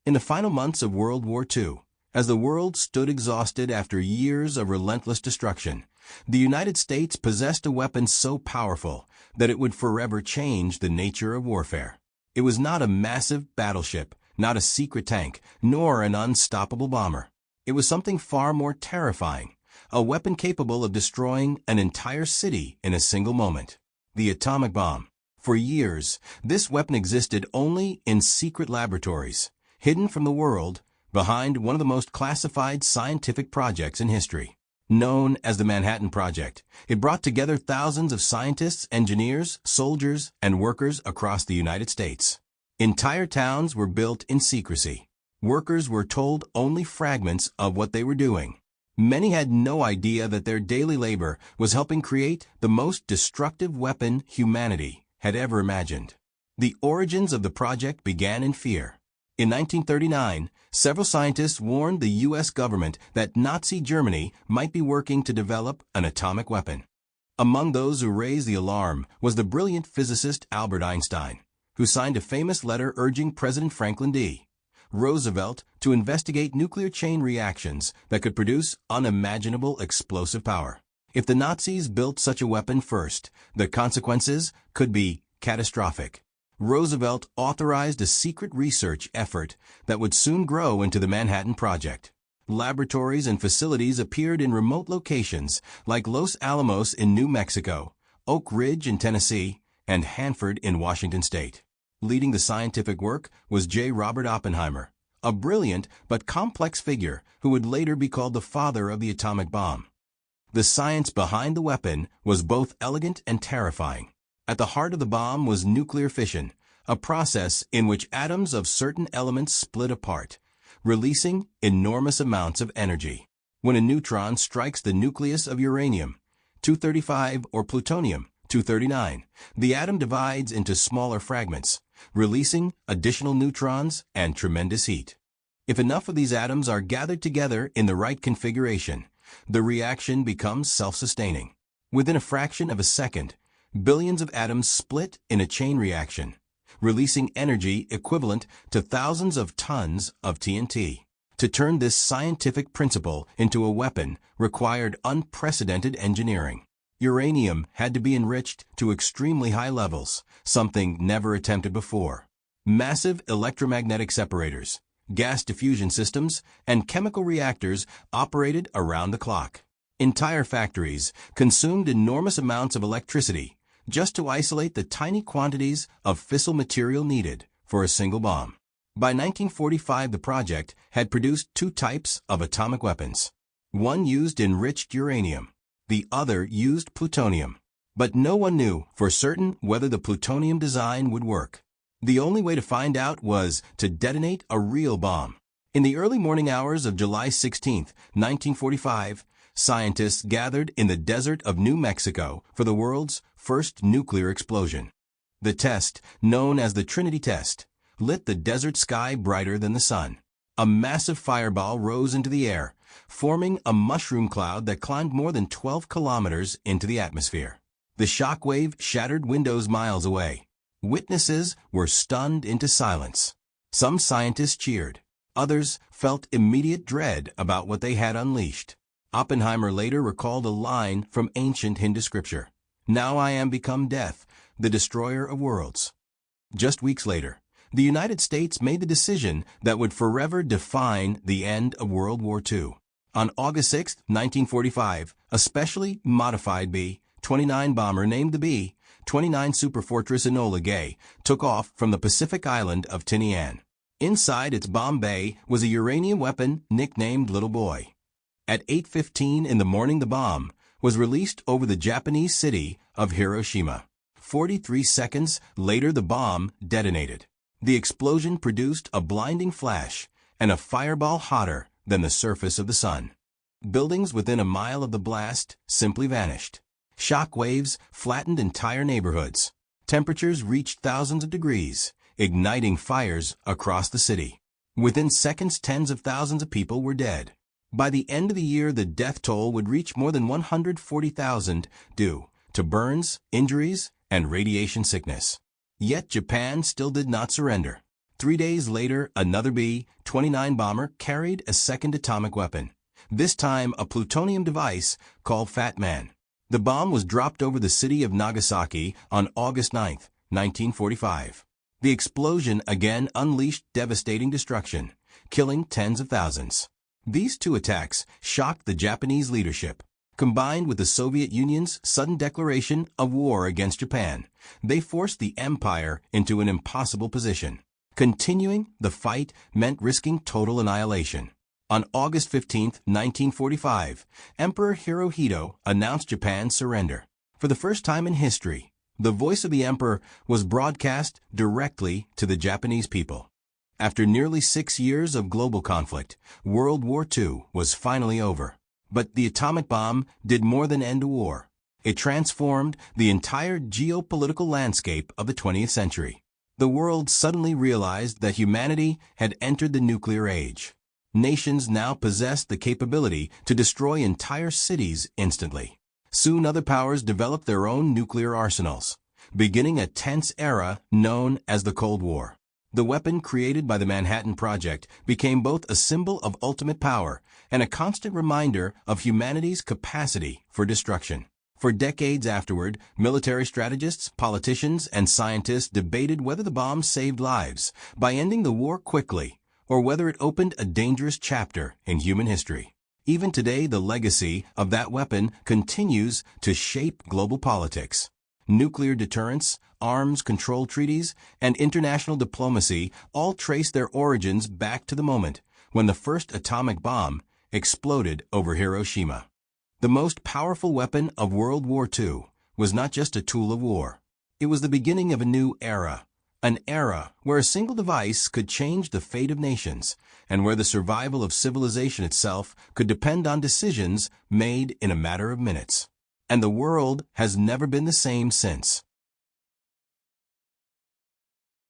In the final months of World War II, as the world stood exhausted after years of relentless destruction, the United States possessed a weapon so powerful that it would forever change the nature of warfare. It was not a massive battleship, not a secret tank, nor an unstoppable bomber. It was something far more terrifying, a weapon capable of destroying an entire city in a single moment. The atomic bomb. For years, this weapon existed only in secret laboratories, hidden from the world, behind one of the most classified scientific projects in history. Known as the Manhattan Project, it brought together thousands of scientists, engineers, soldiers, and workers across the United States. Entire towns were built in secrecy. Workers were told only fragments of what they were doing. Many had no idea that their daily labor was helping create the most destructive weapon humanity had ever imagined. The origins of the project began in fear. In 1939, several scientists warned the U.S. government that Nazi Germany might be working to develop an atomic weapon. Among those who raised the alarm was the brilliant physicist Albert Einstein, who signed a famous letter urging President Franklin D. Roosevelt to investigate nuclear chain reactions that could produce unimaginable explosive power. If the Nazis built such a weapon first, the consequences could be catastrophic. Roosevelt authorized a secret research effort that would soon grow into the Manhattan Project. Laboratories and facilities appeared in remote locations like Los Alamos in New Mexico, Oak Ridge in Tennessee, and Hanford in Washington State. Leading the scientific work was J. Robert Oppenheimer, a brilliant but complex figure who would later be called the father of the atomic bomb. The science behind the weapon was both elegant and terrifying. At the heart of the bomb was nuclear fission, a process in which atoms of certain elements split apart, releasing enormous amounts of energy. When a neutron strikes the nucleus of uranium-235 or plutonium-239, the atom divides into smaller fragments, releasing additional neutrons and tremendous heat. If enough of these atoms are gathered together in the right configuration, the reaction becomes self-sustaining. Within a fraction of a second, billions of atoms split in a chain reaction, releasing energy equivalent to thousands of tons of TNT. To turn this scientific principle into a weapon required unprecedented engineering. Uranium had to be enriched to extremely high levels, something never attempted before. Massive electromagnetic separators, gas diffusion systems, and chemical reactors operated around the clock. Entire factories consumed enormous amounts of electricity just to isolate the tiny quantities of fissile material needed for a single bomb. By 1945, the project had produced two types of atomic weapons. One used enriched uranium, the other used plutonium. But no one knew for certain whether the plutonium design would work. The only way to find out was to detonate a real bomb. In the early morning hours of July 16, 1945, scientists gathered in the desert of New Mexico for the world's first nuclear explosion. The test, known as the Trinity test, lit the desert sky brighter than the sun. A massive fireball rose into the air, forming a mushroom cloud that climbed more than 12 kilometers into the atmosphere. The shock wave shattered windows miles away. Witnesses were stunned into silence. Some scientists cheered. Others felt immediate dread about what they had unleashed. Oppenheimer later recalled a line from ancient Hindu scripture, "Now I am become death, the destroyer of worlds." Just weeks later, the United States made the decision that would forever define the end of World War II. On August 6, 1945, a specially modified B-29 bomber named the B-29 Superfortress Enola Gay took off from the Pacific island of Tinian. Inside its bomb bay was a uranium weapon nicknamed Little Boy. At 8:15 in the morning, the bomb was released over the Japanese city of Hiroshima. 43 seconds later, the bomb detonated. The explosion produced a blinding flash and a fireball hotter than the surface of the sun. Buildings within a mile of the blast simply vanished. Shock waves flattened entire neighborhoods. Temperatures reached thousands of degrees, igniting fires across the city. Within seconds, tens of thousands of people were dead. By the end of the year, the death toll would reach more than 140,000 due to burns, injuries, and radiation sickness. Yet Japan still did not surrender. 3 days later, another B-29 B-29 bomber carried a second atomic weapon, this time a plutonium device called Fat Man. The bomb was dropped over the city of Nagasaki on August 9, 1945. The explosion again unleashed devastating destruction, killing tens of thousands. These two attacks shocked the Japanese leadership. Combined with the Soviet Union's sudden declaration of war against Japan, they forced the empire into an impossible position. Continuing the fight meant risking total annihilation. On August 15, 1945, Emperor Hirohito announced Japan's surrender. For the first time in history, the voice of the emperor was broadcast directly to the Japanese people. After nearly 6 years of global conflict, World War II was finally over. But the atomic bomb did more than end a war. It transformed the entire geopolitical landscape of the 20th century. The world suddenly realized that humanity had entered the nuclear age. Nations now possessed the capability to destroy entire cities instantly. Soon other powers developed their own nuclear arsenals, beginning a tense era known as the Cold War. The weapon created by the Manhattan Project became both a symbol of ultimate power and a constant reminder of humanity's capacity for destruction. For decades afterward, military strategists, politicians, and scientists debated whether the bomb saved lives by ending the war quickly or whether it opened a dangerous chapter in human history. Even today, the legacy of that weapon continues to shape global politics. Nuclear deterrence, arms control treaties, and international diplomacy all trace their origins back to the moment when the first atomic bomb exploded over Hiroshima. The most powerful weapon of World War II was not just a tool of war. It was the beginning of a new era, an era where a single device could change the fate of nations and where the survival of civilization itself could depend on decisions made in a matter of minutes. And the world has never been the same since.